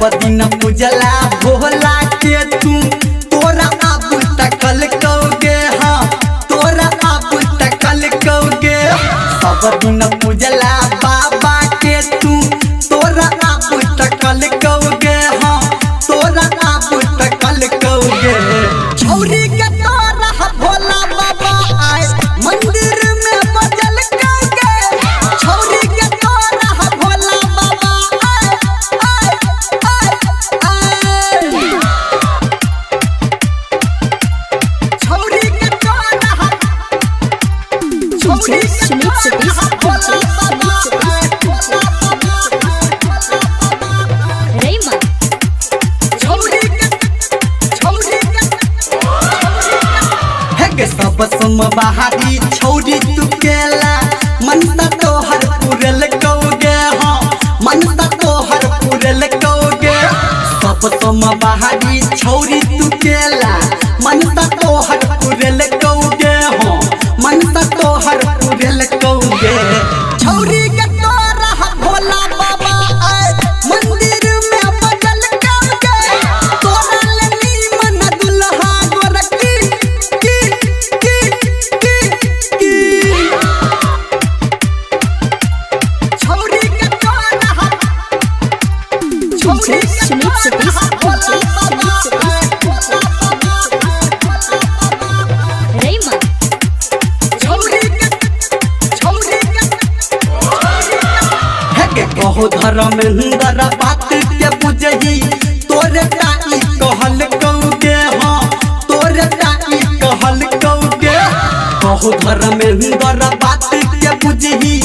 सब दिन पूजला भोला के तू तोरा अब तकल कौगे हाँ तोरा अब तकल कौगे सब दिन पूजला बाबा के तू तोरा अब तकल कौगे हाँ तोरा अब तकल कौगे छौरी के तोरा भोला बाबा आए मंदिर में बजल कौगे छौरी के तोरा भोला बाबा आए छौरी के तोरा छौरी के सब सम बहारी छौरी तू केला मनता तोहर पुरल कौगे हाँ मनता तोहर पुरल कौगे सब सम बहारी छौरी तू केला मनता तोहर पुरल कौगे हाँ मनता तोहर पुरल कौगे छौरी के तोरा भोला बाबा आए मंदिर में बजल कौगे तोरा लनी मन दुल्हा गोरकी कहो धर्मेंद्र बात के बुझही तोरे टाई कहल कौगे हाँ तोरे टाई कहल कौगे कहो धर्मेंद्र बात के बुझही